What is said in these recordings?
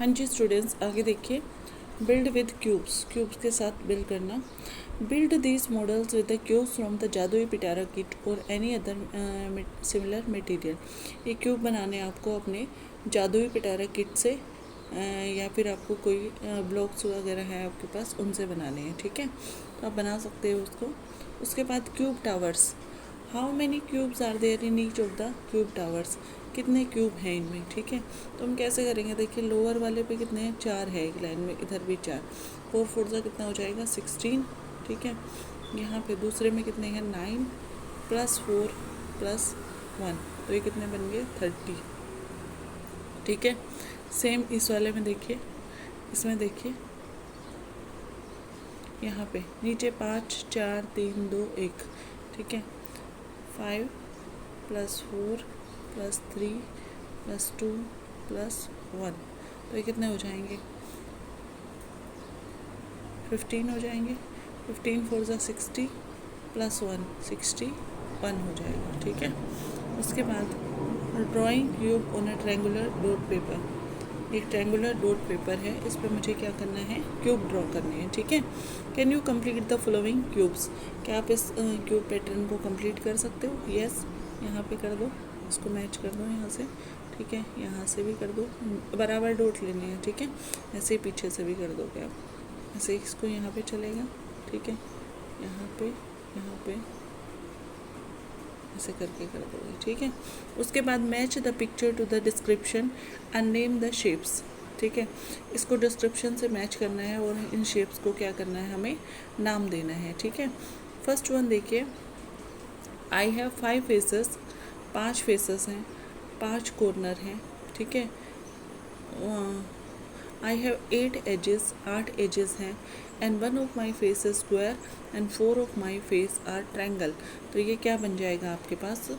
हाँ जी स्टूडेंट्स, आगे देखिए। बिल्ड विद क्यूब्स, क्यूब्स के साथ बिल्ड करना। Build these models with the cubes from the जादुई पिटारा किट और एनी अदर सिमिलर मटेरियल। ये क्यूब बनाने आपको अपने जादुई पिटारा किट से या फिर आपको कोई ब्लॉक्स वगैरह है आपके पास, उनसे बनाने हैं। ठीक है, तो आप बना सकते हो उसको। उसके बाद cube towers. How many cubes are there in each of the cube towers. कितने क्यूब हैं इनमें। ठीक है, तो हम कैसे करेंगे। देखिए लोअर वाले पे कितने हैं, 4 है एक लाइन में, इधर भी 4। 4 4 का कितना हो जाएगा, 16। ठीक है, यहाँ पे दूसरे में कितने हैं, 9 + 4 + 1, तो ये कितने बन गए, 30। ठीक है, सेम इस वाले में देखिए, इसमें देखिए यहाँ पे नीचे 5 4 3 2 1। ठीक है, 5 + 4 + 3 + 2 + 1, तो ये कितने हो जाएंगे, 15 हो जाएंगे। 15 4 = 60 + 1 61 हो जाएगा। ठीक है, उसके बाद drawing cube on a triangular dot paper. एक ट्रायंगुलर डॉट पेपर है, इस पर मुझे क्या करना है, क्यूब ड्रॉ करने हैं। ठीक है, can you complete the following cubes. क्या आप इस क्यूब पैटर्न को कंप्लीट कर सकते हो। यस, यहाँ पे कर दो, इसको मैच कर दो यहाँ से। ठीक है, यहाँ से भी कर दो, बराबर डॉट लेने हैं। ठीक है, ऐसे ही पीछे से भी कर दोगे आप, ऐसे इसको यहाँ पे चलेगा। ठीक है, यहाँ पे ऐसे करके कर दोगे। ठीक है, उसके बाद match the picture to the description and name the shapes. ठीक है, इसको डिस्क्रिप्शन से मैच करना है और इन शेप्स को क्या करना है, हमें नाम देना है। ठीक है, फर्स्ट वन देखिए, आई हैव 5 फेसेस, 5 फेसेस हैं, 5 कॉर्नर हैं। ठीक है, आई हैव 8 एजेस, 8 एजेस हैं, and 1 of my face is square and 4 of my face are triangle. तो ये क्या बन जाएगा आपके पास,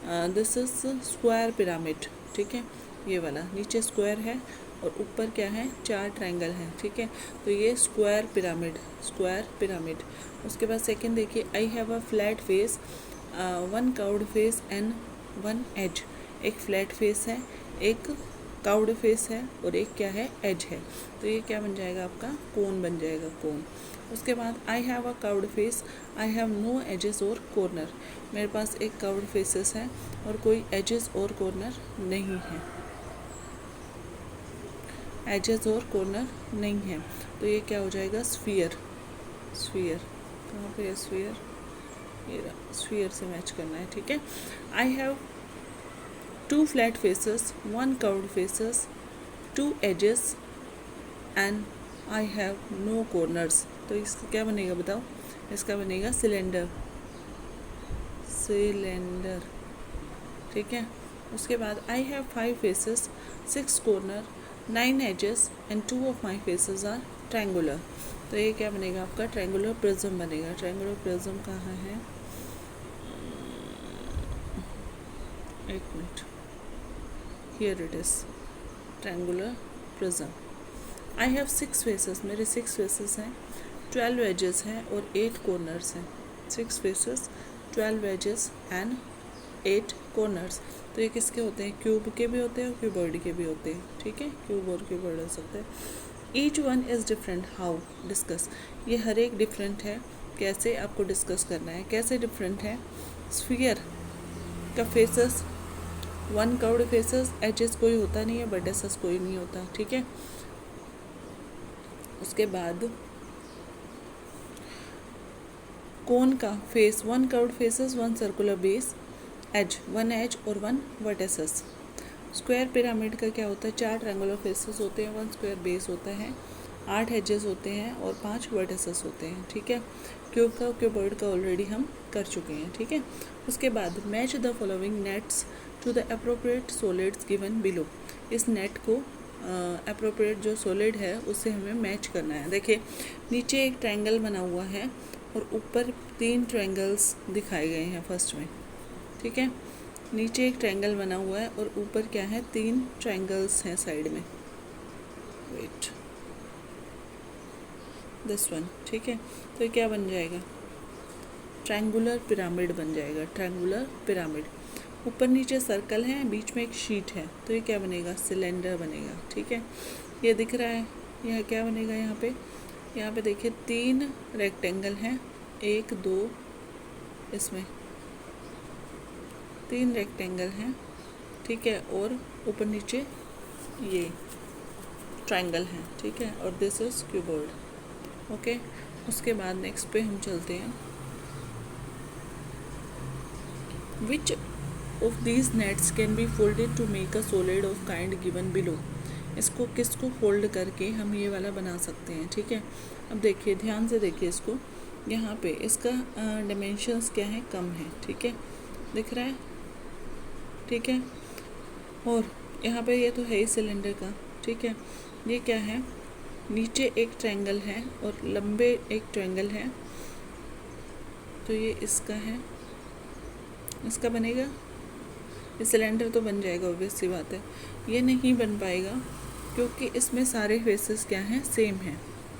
दिस इज स्क्वायर पिरामिड। ठीक है, ये वाला नीचे स्क्वायर है और ऊपर क्या है, 4 ट्रायंगल हैं। ठीक है, तो ये स्क्वायर पिरामिड। उसके बाद सेकंड देखिए, I have a flat face, 1 curved face and 1 edge. एक फ्लैट फेस है, एक कर्व्ड फेस है और एक क्या है, एज है। तो ये क्या बन जाएगा आपका, कोन बन जाएगा, कोन। उसके बाद I have a curved face, I have no edges और कॉर्नर। मेरे पास एक कर्व्ड फेसेस है और कोई एजेस और कॉर्नर नहीं है, एजेस और कॉर्नर नहीं है। तो ये क्या हो जाएगा, स्फीयर। कहाँ पे है स्फीयर, ये स्फीयर से मैच करना है। ठीक है, I have 2 flat faces, 1 curved faces, 2 edges and I have no corners। तो इसका क्या बनेगा बताओ, इसका बनेगा सिलेंडर। ठीक है, उसके बाद I have 5 faces, 6 corner, 9 edges and 2 of my faces are triangular। तो ये क्या बनेगा आपका, ट्रायंगुलर प्रिज्म बनेगा। ट्रायंगुलर प्रिज्म कहाँ है, एक minute, here it is, triangular prism. I have 6 faces, मेरे 6 फेसेस हैं, 12 एजेस हैं और 8 कॉर्नर्स हैं। 6 फेसेस, 12 एजेस एंड 8 कॉर्नर्स। तो ये किसके होते हैं, क्यूब के भी होते हैं और क्यूबॉइड के भी होते हैं। ठीक है, क्यूब और क्यूबॉइड हो सकते हैं। Each one is different, how discuss. ये हर एक डिफरेंट है, कैसे आपको डिस्कस करना है। कैसे डिफरेंट है, स्फीयर का फेसेस 1 कर्व्ड फेसेस, एजेस कोई होता नहीं है, वर्टिसेस कोई नहीं होता। ठीक है, उसके बाद कोन का face 1 curved faces, 1 circular base, edge 1 edge और 1 वर्टिसेस। स्क्वायर पिरामिड का क्या होता है, 4 ट्रायंगुलर फेसेस होते हैं, 1 स्क्वायर बेस होता है, 8 एजेस होते हैं और 5 वर्टिसेस होते हैं। ठीक है, क्यूब का क्यूबॉइड का ऑलरेडी हम कर चुके हैं। ठीक है, उसके बाद match the following nets to the appropriate solids given below. इस नेट को अप्रोप्रिएट जो सॉलिड है उससे हमें मैच करना है। देखिए नीचे एक ट्रायंगल बना हुआ है और ऊपर 3 ट्रायंगल्स दिखाए गए हैं फर्स्ट में। ठीक है, नीचे एक ट्रायंगल बना हुआ है और ऊपर क्या है, 3 ट्रायंगल्स हैं साइड में। Wait, this one. ठीक है, तो ये क्या बन जाएगा, ट्रायंगुलर पिरामिड बन जाएगा, ट्रायंगुलर पिरामिड। ऊपर नीचे सर्कल है, बीच में एक शीट है, तो ये क्या बनेगा, सिलेंडर बनेगा। ठीक है, ये दिख रहा है, यह क्या बनेगा, यहाँ पे देखिए 3 रेक्टेंगल हैं, 1 2, इसमें 3 रेक्टेंगल हैं। ठीक है, और ऊपर नीचे ये ट्रायंगल है। ठीक है, और दिस इज क्यूबॉइड। ओके, उसके बाद नेक्स्ट पे हम चलते हैं। Which of these nets can be folded to make a solid of kind given below. इसको किसको फोल्ड करके हम ये वाला बना सकते हैं। ठीक है, अब देखिए, ध्यान से देखिए इसको, यहाँ पे इसका डिमेंशंस क्या है, कम है। ठीक है, दिख रहा है। ठीक है, और यहाँ पे ये तो है ही सिलेंडर का। ठीक है, ये क्या है, नीचे एक ट्रायंगल है और लंबे एक ट्रायंगल है, तो ये इसका है, इसका बनेगा, ये सिलेंडर तो बन जाएगा, ऑब्वियस सी बात है। ये नहीं बन पाएगा क्योंकि इसमें सारे फेसेस क्या हैं, सेम हैं।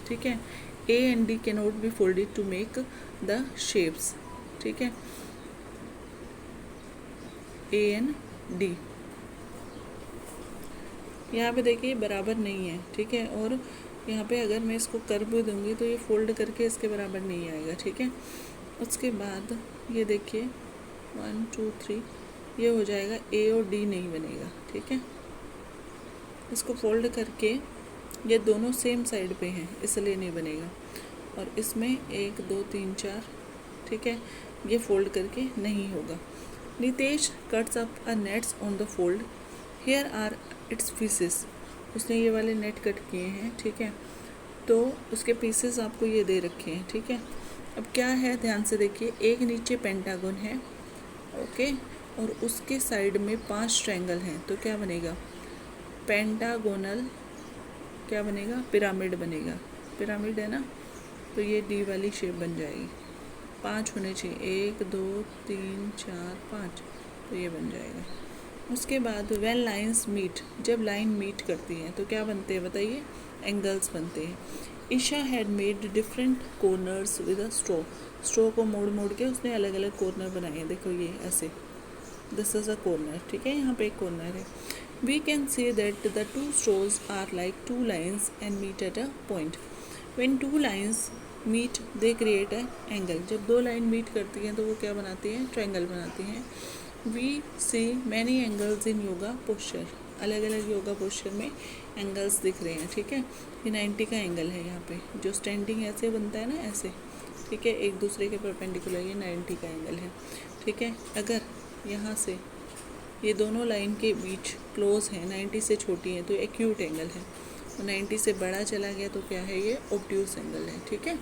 ठीक है, A and D can not be folded to make the shapes. ठीक है, ए एंड डी यहाँ पे देखिए बराबर नहीं है। ठीक है, और यहाँ पे अगर मैं इसको कर भी दूँगी तो ये फोल्ड करके इसके बराबर नहीं आएगा। ठीक है, उसके बाद ये देखिए 1 2 3, ये हो जाएगा, ए और डी नहीं बनेगा। ठीक है, इसको फोल्ड करके, ये दोनों सेम साइड पे हैं इसलिए नहीं बनेगा, और इसमें 1 2 3 4, ठीक है, ये फोल्ड करके नहीं होगा। Nitesh cuts up a nets on the fold, here are its pieces. उसने ये वाले नेट कट किए हैं। ठीक है, तो उसके पीसेस आपको ये दे रखे हैं। ठीक है, अब क्या है, ध्यान से देखिए, एक नीचे पेंटागन है, ओके, और उसके साइड में 5 ट्रायंगल हैं, तो क्या बनेगा, पेंटागोनल, क्या बनेगा, पिरामिड बनेगा। पिरामिड है ना, तो ये डी वाली शेप बन जाएगी। 5 होने चाहिए, 1 2 3 4 5, तो ये बन जाएगा। उसके बाद व्हेन लाइंस मीट, जब लाइन मीट करती हैं तो क्या बनते हैं बताइए, एंगल्स बनते हैं। Isha had made different corners with a straw, straw को मोड़ मोड़ के उसने अलग अलग कॉर्नर बनाए हैं। देखो ये ऐसे, दिस इज़ अ कॉर्नर। ठीक है, यहाँ पे एक कॉर्नर है। We can say that the 2 straws are like 2 lines and meet at a point. When 2 lines meet they create a angle. जब 2 लाइन मीट करती हैं तो वो क्या बनाती हैं, ट्रायंगल बनाती हैं। We see many angles in yoga posture, अलग अलग योगा पोस्चर में एंगल्स दिख रहे हैं। ठीक है, ये 90 का एंगल है यहाँ पे, जो स्टैंडिंग ऐसे बनता है ना, ऐसे। ठीक है, एक दूसरे के परपेंडिकुलर, ये 90 का एंगल है। ठीक है, अगर यहाँ से ये दोनों लाइन के बीच क्लोज हैं, 90 से छोटी हैं, तो एक्यूट एंगल है, और 90 से बड़ा चला गया तो क्या है, ये ऑब्ट्यूस एंगल है। ठीक है,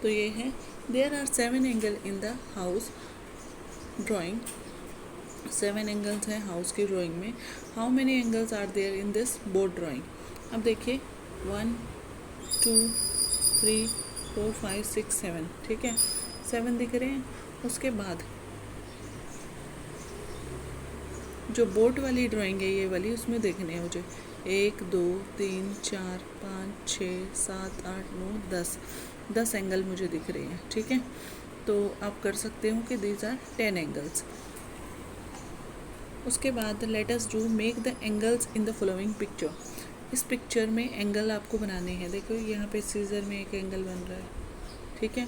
तो ये है। There are 7 angle in the house drawing, 7 angles हैं हाउस की ड्राइंग में। How many angles are there in this board drawing. अब देखिए 1 2 3 4 5 6 7, ठीक है, 7 दिख रहे हैं। उसके बाद जो बोर्ड वाली ड्राइंग है ये वाली, उसमें देखने हैं मुझे 1 2 3 4 5 6 7 8 9 10 एंगल मुझे दिख रहे हैं। ठीक है, तो आप कर सकते हो कि दीज आर 10 एंगल्स। उसके बाद let us do make the angles in the following picture. इस पिक्चर में एंगल आपको बनाने हैं। देखो यहाँ पे सीजर में एक एंगल बन रहा है। ठीक है,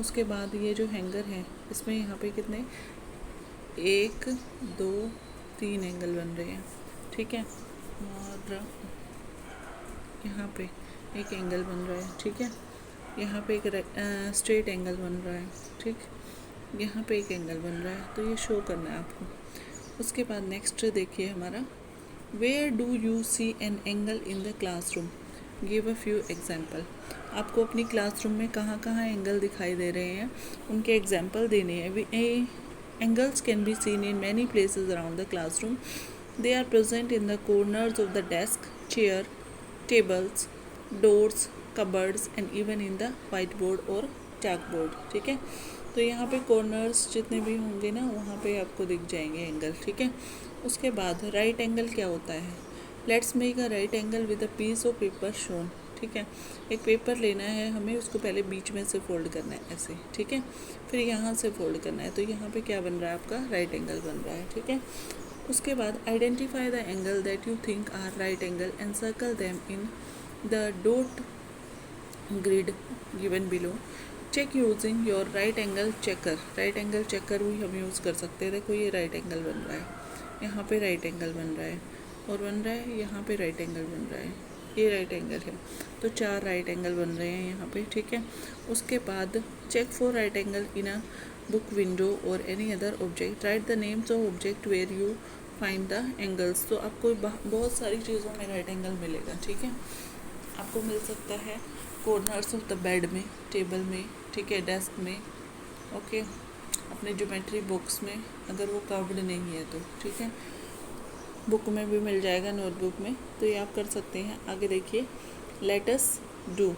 उसके बाद ये जो हैंगर है इसमें यहाँ पे कितने, 1 2 3 एंगल बन रहे हैं। ठीक है, और यहाँ पे एक एंगल बन रहा है। ठीक है, यहाँ पे एक स्ट्रेट एंगल बन रहा है। ठीक, यहाँ पे एक एंगल बन रहा है, तो ये शो करना है आपको। उसके बाद नेक्स्ट देखिए हमारा, where do you see an angle in the classroom, give a few example. आपको अपनी क्लासरूम में कहाँ कहाँ एंगल दिखाई दे रहे हैं, उनके एग्जाम्पल देने हैं। Angles can be seen in many places around the classroom. They are present in the corners of the desk, chair, tables, doors, cupboards and even in the white board और chalk board. ठीक है, तो यहाँ पे corners जितने भी होंगे ना, वहाँ पे आपको दिख जाएंगे एंगल। ठीक है, उसके बाद राइट एंगल क्या होता है, let's make a right angle with a piece of paper shown. ठीक है। एक पेपर लेना है हमें, उसको पहले बीच में से फोल्ड करना है ऐसे, ठीक है, फिर यहाँ से फोल्ड करना है, तो यहाँ पे क्या बन रहा है आपका राइट एंगल बन रहा है, ठीक है। उसके बाद identify the angle that you think are right angle and circle them in the dot grid given below. Check using your right angle checker. Right angle checker भी हम यूज़ कर सकते हैं। देखो ये राइट एंगल बन रहा है, यहाँ पे राइट एंगल बन रहा है, और बन रहा है यहाँ पे राइट एंगल बन रहा है, ये राइट एंगल है, तो 4 राइट एंगल बन रहे हैं यहाँ पे, ठीक है। उसके बाद check for right angle in a book window और any other object. Write the names of object where you find the angles. तो आपको बहुत सारी चीज़ों में राइट एंगल मिलेगा, ठीक है। आपको मिल सकता है कॉर्नर्स ऑफ द बेड में, टेबल में, ठीक है, डेस्क में, ओके, अपने ज्योमेट्री बॉक्स में अगर वो कर्व्ड नहीं है तो, ठीक है, बुक में भी मिल जाएगा, नोटबुक में, तो ये आप कर सकते हैं। आगे देखिए, let us do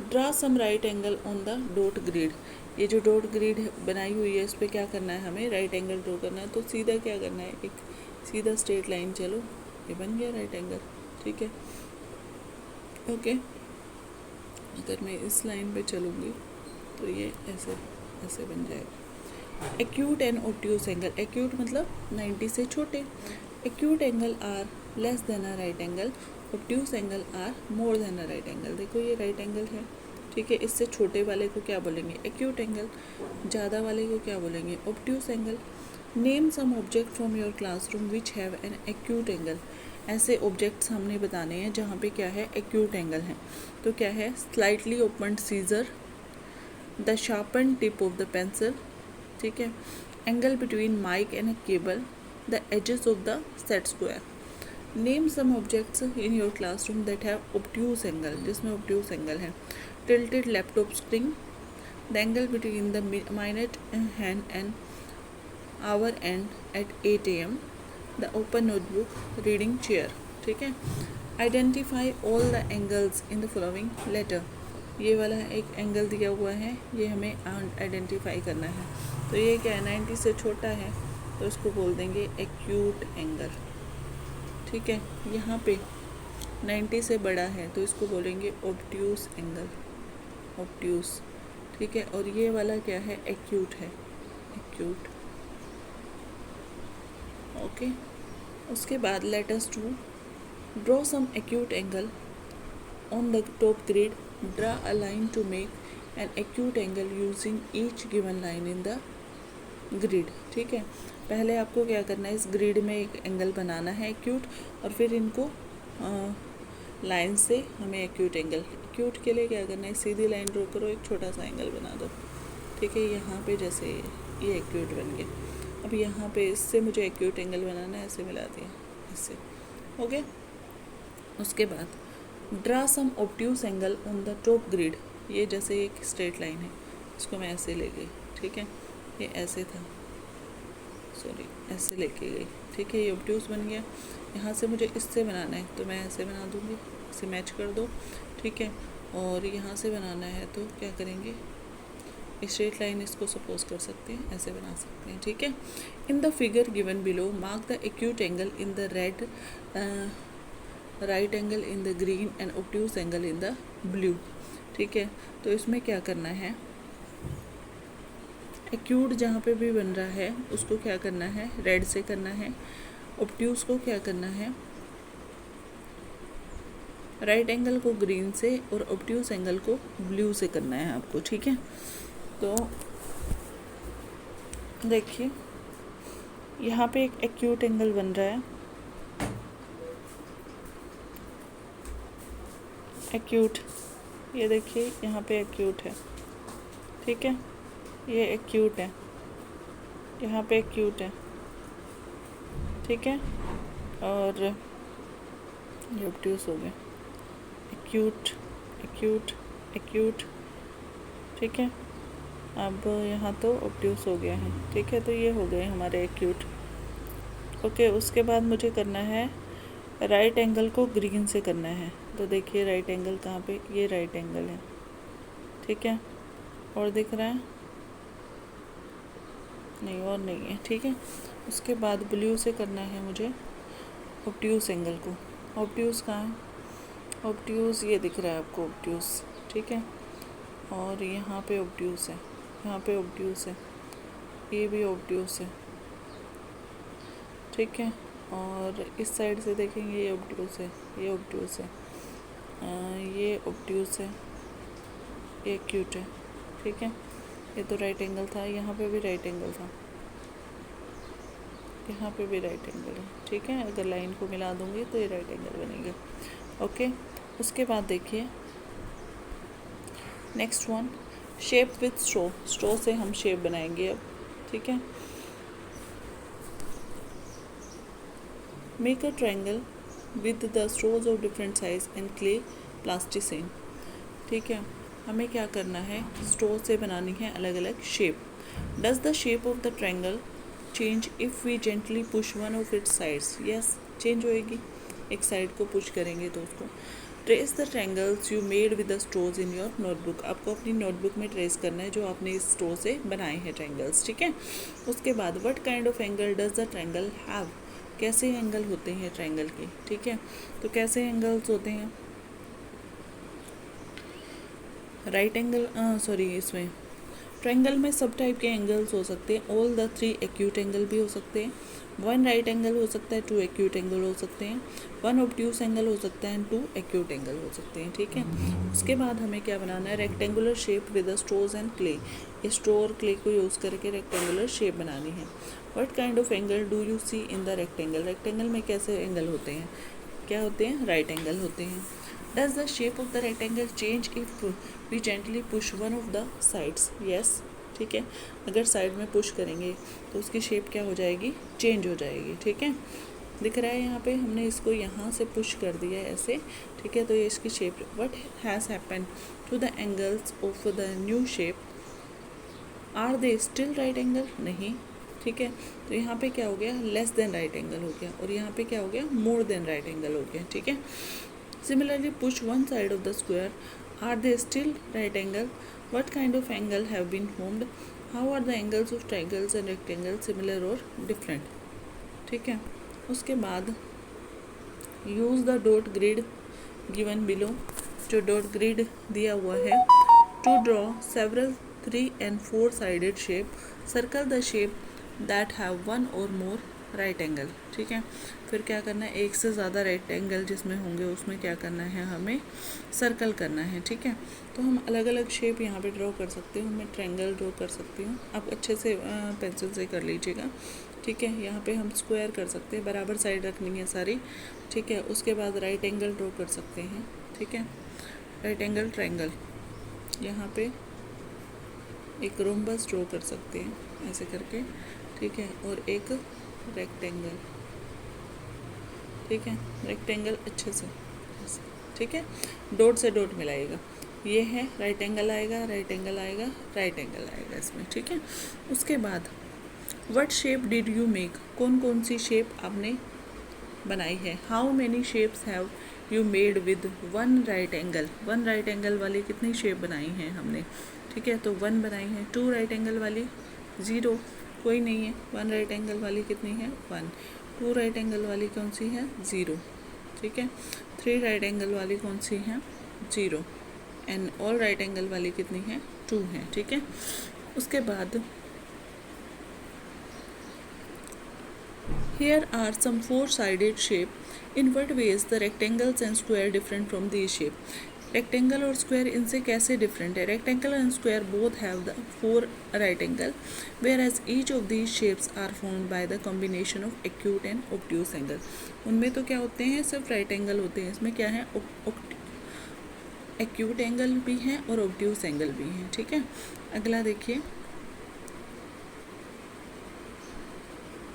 draw some right angle on the dot grid. ये जो डॉट ग्रिड बनाई हुई है इस पर क्या करना है, हमें राइट एंगल ड्रॉ करना है। तो सीधा क्या करना है, एक सीधा स्ट्रेट लाइन चलो, ये बन गया राइट एंगल, ठीक है, ओके। अगर मैं इस लाइन पे चलूँगी तो ये ऐसे ऐसे बन जाएगा। Acute and obtuse angle. Acute मतलब 90 से छोटे। Acute angle are less than a right angle, obtuse angle are more than a right angle. देखो ये राइट एंगल है, ठीक है, इससे छोटे वाले को क्या बोलेंगे, एक्यूट एंगल। ज़्यादा वाले को क्या बोलेंगे, obtuse angle. Name some object from your classroom which have an acute angle. ऐसे ऑब्जेक्ट्स हमने बताने हैं जहाँ पे क्या है, एक्यूट एंगल है। तो क्या है, slightly open scissor, the sharpen tip of the pencil, ठीक है, angle between mic and cable, the edges of the set square. Name some objects in your classroom that have obtuse angle, जिसमें obtuse angle है। Tilted laptop screen, the angle between the minute hand and hour and at 8 AM, the open notebook, reading chair, ठीक है। Identify all the angles in the following letter. ये वाला एक angle दिया हुआ है, ये हमें आइडेंटिफाई करना है। तो ये क्या है, 90 से छोटा है तो इसको बोल देंगे एक्यूट एंगल, ठीक है। यहाँ पे 90 से बड़ा है तो इसको बोलेंगे ऑब्ट्यूस एंगल, ऑब्ट्यूस, ठीक है। और ये वाला क्या है, एक्यूट है, एक्यूट, ओके। उसके बाद let us to draw some acute angle on the top grid. Draw a line to make an acute angle using each given line in the grid, ठीक है। पहले आपको क्या करना है, इस ग्रिड में एक एंगल बनाना है एक्यूट, और फिर इनको लाइन से हमें एक्यूट एंगल, एक्यूट के लिए क्या करना है, सीधी लाइन ड्रॉ करो, एक छोटा सा एंगल बना दो, ठीक है। यहाँ पे जैसे ये एक्यूट बन गया, अब यहाँ पे इससे मुझे एक्यूट एंगल बनाना है, ऐसे मिला दिया, इससे, ओके। उसके बाद draw some obtuse angle on the top grid. ये जैसे एक स्ट्रेट लाइन है, इसको मैं ऐसे ले गई, ठीक है, ये ऐसे था, सॉरी ऐसे लेके गई, ठीक है, ये ऑब्ट्यूस बन गया। यहाँ से मुझे इससे बनाना है तो मैं ऐसे बना दूँगी, इसे मैच कर दो, ठीक है। और यहाँ से बनाना है तो क्या करेंगे, स्ट्रेट लाइन इसको सपोज कर सकते हैं, ऐसे बना सकते हैं, ठीक है। In the figure given below mark the acute angle in the red, right angle in the green and obtuse angle in the blue, ठीक है। तो इसमें क्या करना है, एक्यूट जहाँ पे भी बन रहा है उसको क्या करना है, रेड से करना है। ऑब्ट्यूस को क्या करना है, राइट एंगल को ग्रीन से, और ऑब्ट्यूस एंगल को ब्लू से करना है आपको, ठीक है। तो देखिए यहाँ पे एक एक्यूट एंगल बन रहा है, एक्यूट, ये देखिए यहाँ पे एक्यूट है, ठीक है, ये एक्यूट है, यहाँ पे एक्यूट है, ठीक है, और ये ऑब्ट्यूस हो गया, एक्यूट एक्यूट एक्यूट, ठीक है। अब यहाँ तो ऑब्ट्यूस हो गया है, ठीक है, तो ये हो गए हमारे एक्यूट, ओके। उसके बाद मुझे करना है राइट एंगल को ग्रीन से करना है। तो देखिए राइट एंगल कहाँ पे, ये राइट एंगल है, ठीक है, और दिख रहा है नहीं, और नहीं है, ठीक है। उसके बाद ब्लू से करना है मुझे ऑब्ट्यूस एंगल को। ऑब्ट्यूस कहाँ है? ऑब्ट्यूस ये दिख रहा है आपको, ऑब्ट्यूस, ठीक है। और यहाँ पे ऑब्ट्यूस है, यहाँ पे ऑब्ट्यूस है, ये भी ऑब्ट्यूस है, ठीक है। और इस साइड से देखेंगे ये ऑब्ट्यूस है, ये ऑब्ट्यूस है, ये ऑब्ट्यूस है, ये एक्यूट है, ठीक है। ये तो राइट एंगल था, यहाँ पे भी राइट एंगल था, यहाँ पे भी राइट एंगल है, ठीक है। अगर लाइन को मिला दूंगी तो ये राइट एंगल बनेगा, ओके। उसके बाद देखिए next one, shape with straw. Straw से हम शेप बनाएंगे अब, ठीक है। Make a triangle with the straws of different size and clay plasticine, ठीक है। हमें क्या करना है, स्ट्रो से बनानी है अलग अलग shape. Does the shape of the triangle change if we gently push one of its sides? Yes, change होएगी, एक साइड को पुश करेंगे तो उसको। Trace the triangles you made with the straws in your notebook. आपको अपनी notebook में trace करना है जो आपने इस स्ट्रो से बनाए हैं ट्रायंगल्स, ठीक है। उसके बाद what kind of angle does the triangle have? कैसे एंगल होते हैं ट्रायंगल के, ठीक है। तो कैसे एंगल्स होते हैं, राइट एंगल, सॉरी, इसमें ट्रायंगल में सब टाइप के एंगल्स हो सकते हैं। ऑल द 3 एक्यूट एंगल भी हो सकते हैं, 1 राइट एंगल हो सकता है, 2 एक्यूट एंगल हो सकते हैं, 1 ऑब्ट्यूस एंगल हो सकता है एंड 2 एक्यूट एंगल हो सकते हैं, ठीक है। उसके बाद हमें क्या बनाना है, rectangular shape with straws and clay. इस स्ट्रो और क्ले को यूज़ करके रेक्टेंगुलर शेप बनानी है। What kind of angle do you see in the rectangle? Rectangle में कैसे एंगल होते हैं, क्या होते हैं, राइट एंगल होते हैं। Does the shape of the rectangle change if we gently push one of the sides? Yes, ठीक है। अगर साइड में पुश करेंगे तो उसकी शेप क्या हो जाएगी, चेंज हो जाएगी, ठीक है। दिख रहा है यहाँ पे, हमने इसको यहाँ से पुश कर दिया ऐसे, ठीक है। तो ये इसकी shape, what has happen to the angles of the new shape? Are they still right angle? नहीं, ठीक है। तो यहाँ पे क्या हो गया, लेस देन राइट एंगल हो गया, और यहाँ पे क्या हो गया, मोर देन राइट एंगल हो गया, ठीक है। Similarly, push one side of the square. Are they still right angle? What kind of angle have been formed? How are the angles of triangles and rectangles similar or different? ठीक है। उसके बाद use the dot grid given below. जो dot grid दिया हुआ है, to draw several 3 and 4 sided shape. Circle the shape that have one or more right angle, ठीक है। फिर क्या करना है, एक से ज़्यादा राइट एंगल जिसमें होंगे उसमें क्या करना है, हमें सर्कल करना है, ठीक है। तो हम अलग अलग शेप यहाँ पे ड्रॉ कर सकते हूँ। मैं ट्रायंगल ड्रॉ कर सकती हूँ, आप अच्छे से पेंसिल से कर लीजिएगा, ठीक है। यहाँ पे हम स्क्वायर कर सकते हैं, बराबर साइड रखनी है सारी, ठीक है। उसके बाद राइट एंगल ड्रॉ कर सकते हैं, ठीक है। राइट एंगल ट्रायंगल, यहाँ पे एक रोम्बस ड्रॉ कर सकते हैं ऐसे करके, ठीक है। और एक रेक्टेंगल, ठीक है, रेक्टेंगल अच्छे से, ठीक है। डॉट से डॉट मिलाइएगा, ये है राइट एंगल आएगा, राइट एंगल आएगा, राइट एंगल आएगा इसमें, ठीक है। उसके बाद what shape did you make? कौन कौन सी शेप आपने बनाई है? How many shapes have you made with 1 right angle? 1 right angle वाली कितनी शेप बनाई हैं हमने, ठीक है। तो 1 बनाई है। 2 राइट एंगल वाली 0, कोई नहीं है। 1 राइट एंगल वाली कितनी है, 1। 2 राइट एंगल वाली कौन सी है, 0, ठीक है। 3 राइट एंगल वाली कौन सी है, 0। एंड ऑल राइट एंगल वाली कितनी है, 2 है, ठीक है। उसके बाद here are some 4-sided shape. In what ways the rectangles and square different from these shape? Rectangle और स्क्वायर इनसे कैसे डिफरेंट है? Rectangle and square both have the 4 right angle, whereas each of these shapes are formed by the combination of acute and obtuse angle. उनमें तो क्या होते हैं, सिर्फ राइट एंगल होते हैं। इसमें क्या है, एक्यूट एंगल भी हैं और ऑब्ट्यूस एंगल भी हैं, ठीक है। अगला देखिए,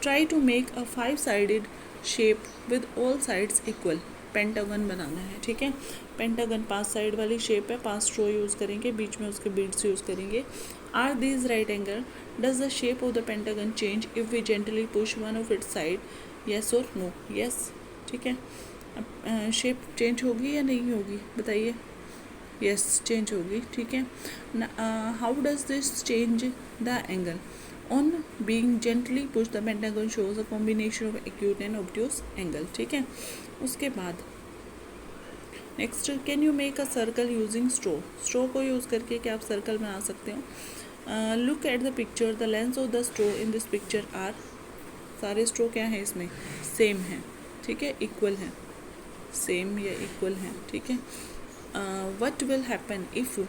try to make a 5-sided shape with all sides equal. Pentagon बनाना है, ठीक है। पेंटागन 5 साइड वाली शेप है, 5 स्ट्रो यूज़ करेंगे, बीच में उसके बीड्स यूज़ करेंगे। Are these right angle? Does the shape of the pentagon change if we gently push one of its side? Yes और नो? येस, ठीक है। अब शेप चेंज होगी या नहीं होगी, बताइए। यस, चेंज होगी, ठीक है। How does this change the angle? On being gently push the pentagon shows a combination of acute and obtuse angle, ठीक है। उसके बाद next, can you make a circle using straw, straw को use करके क्या आप सर्कल बना सकते हो। Look at the picture, the length of the straw in this picture are, सारे स्ट्रो क्या है इसमें, सेम है, ठीक है, इक्वल है, सेम या इक्वल है, ठीक है। What will happen if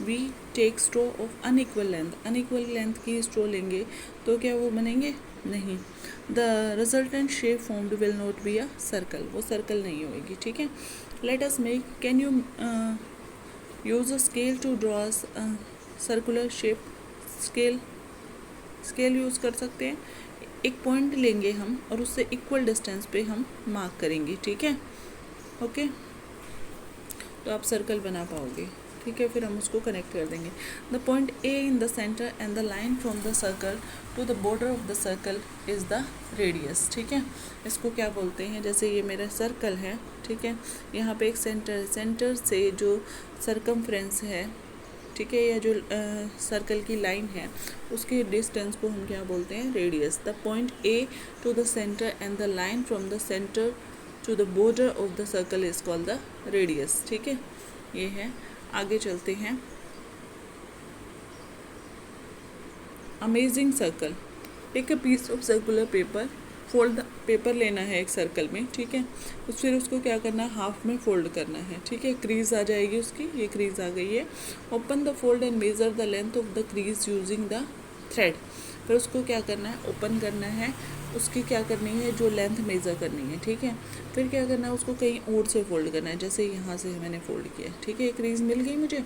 we take straw of unequal length, unequal length की स्ट्रो लेंगे तो क्या वो बनेंगे, नहीं। The resultant shape formed will not be a circle, वो सर्कल नहीं होगी, ठीक है। Let us make, can you use a scale to draw circular shape, scale use कर सकते हैं। एक पॉइंट लेंगे हम और उससे इक्वल डिस्टेंस पे हम मार्क करेंगे, ठीक है, ओके। तो आप सर्कल बना पाओगे, ठीक है। फिर हम उसको कनेक्ट कर देंगे। The point A in the centre and the line from the circle to the border of the circle is the radius, ठीक है। इसको क्या बोलते हैं, जैसे ये मेरा सर्कल है, ठीक है, यहाँ पे एक सेंटर से जो सरकमफ्रेंस है, ठीक है, या जो सर्कल की लाइन है उसके डिस्टेंस को हम क्या बोलते हैं, radius. The point A to the centre and the line from the centre to the border of the circle is called the radius, ठीक है, ये है। आगे चलते हैं। Amazing circle, take a piece of circular paper, fold paper लेना है एक सर्कल में, ठीक है, फिर उसको क्या करना है, हाफ में फोल्ड करना है, ठीक है। क्रीज आ जाएगी उसकी, ये क्रीज आ गई है। Open the fold and major the length of the crease using the thread, फिर उसको क्या करना है, ओपन करना है, उसकी क्या करनी है, जो लेंथ मेज़र करनी है, ठीक है। फिर क्या करना है, उसको कहीं और से फोल्ड करना है, जैसे यहाँ से मैंने फोल्ड किया, ठीक है, एक क्रीज मिल गई मुझे।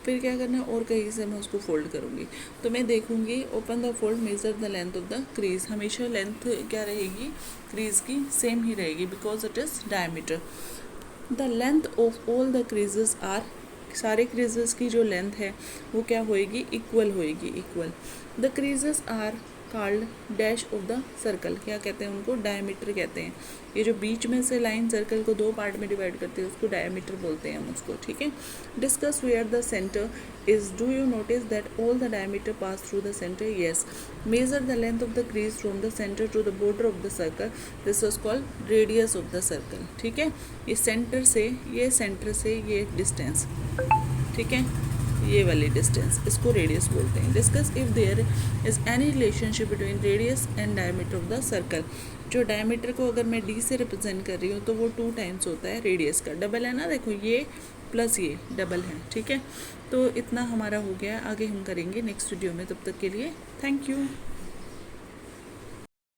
फिर क्या करना है, और कहीं से मैं उसको फोल्ड करूँगी, तो मैं देखूँगी, open the fold, measure the length of the crease, हमेशा लेंथ क्या रहेगी, क्रीज की सेम ही रहेगी, because it is diameter. The length of all the creases are, सारे क्रीजेस की जो लेंथ है वो क्या होएगी, इक्वल होएगी, equal. The creases are called dash of the circle, क्या कहते हैं उनको, डायमीटर कहते हैं। ये जो बीच में से लाइन सर्कल को दो पार्ट में डिवाइड करते हैं उसको डायमीटर बोलते हैं हम उसको, ठीक है। Discuss where the centre is, do you notice that all the diameter pass through the centre, yes. Measure the length of the crease from the centre to the border of the circle, this was called radius of the circle, ठीक है। ये centre से ये distance, ठीक है, ये वाली distance, इसको रेडियस बोलते हैं। Discuss if there is any relationship between radius and diameter of the circle, जो डायमीटर को अगर मैं डी से रिप्रेजेंट कर रही हूँ तो वो 2 टाइम्स होता है रेडियस का, डबल है ना, देखो ये प्लस ये डबल है, ठीक है। तो इतना हमारा हो गया, आगे हम करेंगे नेक्स्ट वीडियो में, तब तक के लिए थैंक यू।